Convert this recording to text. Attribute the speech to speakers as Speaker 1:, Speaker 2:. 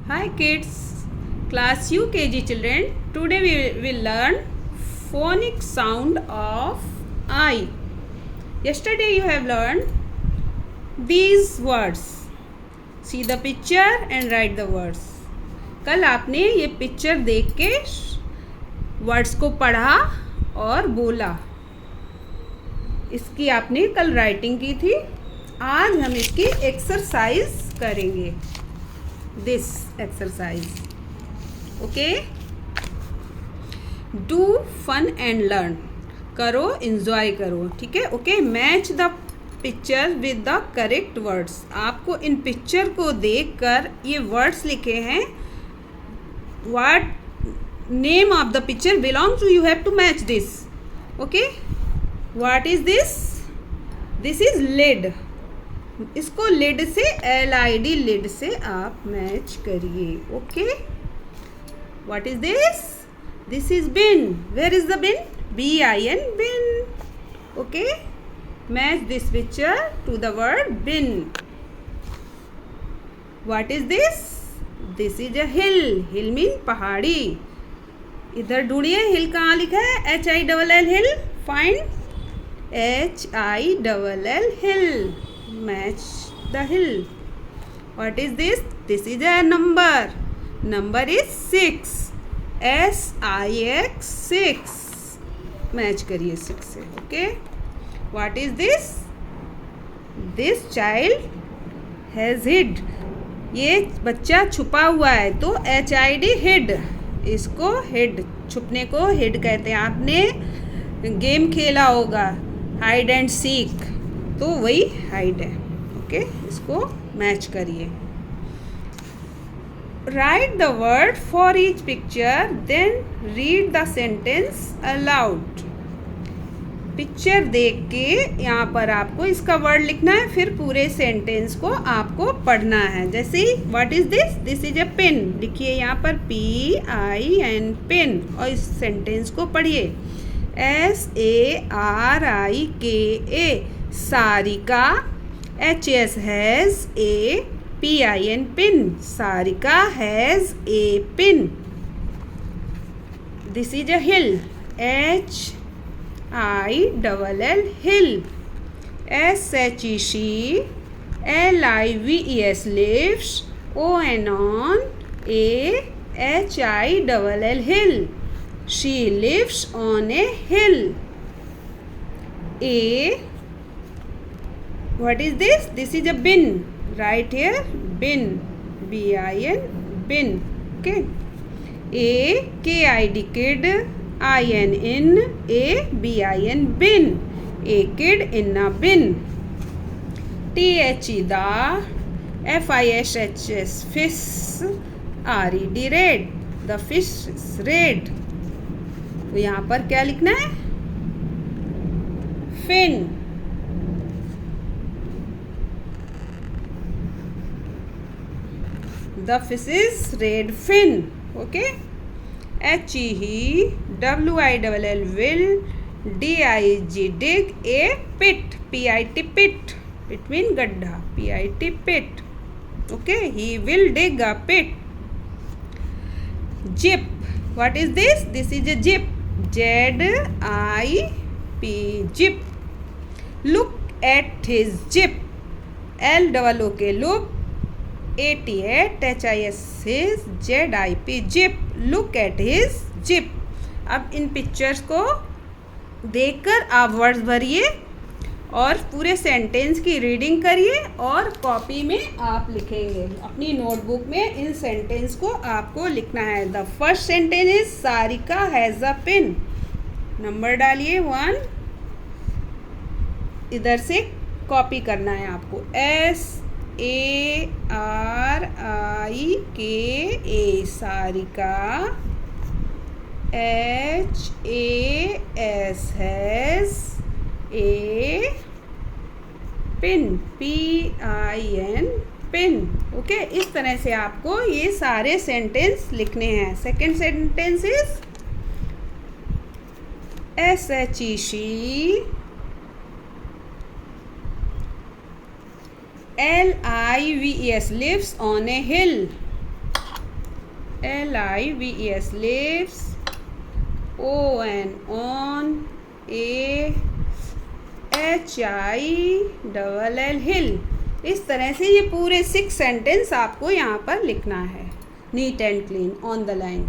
Speaker 1: Hi kids, class UKG children. Today we will learn phonic sound of I. Yesterday you have learned these words. See the picture and write the words. कल आपने ये picture देख के words को पढ़ा और बोला. इसकी आपने कल राइटिंग की थी. आज हम इसकी एक्सरसाइज करेंगे. This exercise. Okay? Do fun and learn. करो, enjoy करो. ठीक है? Okay? Match the picture with the correct words. आपको इन पिक्चर को देखकर ये वर्ड्स लिखे हैं. What name of the picture belongs to? You have to match this. Okay? What is this? This is lid. इसको लिड से LID लिड से आप मैच करिए. Okay. What is this? This is bin. Where is the bin? BIN bin. Okay. Match this picture to the word bin. What is this? This is a hill. Hill mean पहाड़ी. इधर ढूंढिए hill कहाँ लिखा है? HILL hill. Find HILL hill. Match the hill. What is this? This is a number. Number is 6. SIX 6. Match करिए 6 से. Okay. What is this? This child has hid. ये बच्चा छुपा हुआ है तो HID hid. इसको hid. छुपने को hid कहते हैं. आपने गेम खेला होगा हाइड एंड सीक, तो वही हाइड है. ओके. इसको मैच करिए. Write the word for each picture then read the sentence aloud. Picture देख के यहाँ पर आपको इसका वर्ड लिखना है, फिर पूरे सेंटेंस को आपको पढ़ना है. जैसे what is this? This is a pen. लिखिए यहाँ पर PIN पेन और इस सेंटेंस को पढ़िए. SARIKA Sarika. HS has a PIN pin. Sarika has a pin. This is a hill. HILL hill. SHELIVES lives. ON HILL hill. She lives on a hill. What is this? This is a bin. Right here, bin. BIN bin. Okay. KID kid. IN a BIN bin. A kid in a bin. THE the. FISHS fish. RED red. The fish is red. तो यहाँ पर क्या लिखना है? Fin. The fish is red fin. Okay. HEWILL will. DIG dig. A pit. PIT pit. Pit mean gadda. PIT pit. Okay. He will dig a pit. Zip. What is this? This is a zip. ZIP zip. Look at his zip. LOOK look. AT HIS his ZIP zip. Look at his zip. अब इन pictures को देखकर आप words भरिए और पूरे sentence की reading करिए और कॉपी में आप लिखेंगे. अपनी नोटबुक में इन सेंटेंस को आपको लिखना है. The first sentence is Sarika has a pen. Number डालिए 1. इधर से कॉपी करना है आपको. SARIKA Sarika. HAS has a pin. PIN pin. Okay. इस तरह से आपको ये सारे सेंटेंस लिखने हैं. Second sentence is SHESHE LIVES lives on a hill. LIVES lives, ON on, HILL hill। इस तरह से ये पूरे 6 सेंटेंस आपको यहाँ पर लिखना है neat and clean on the line.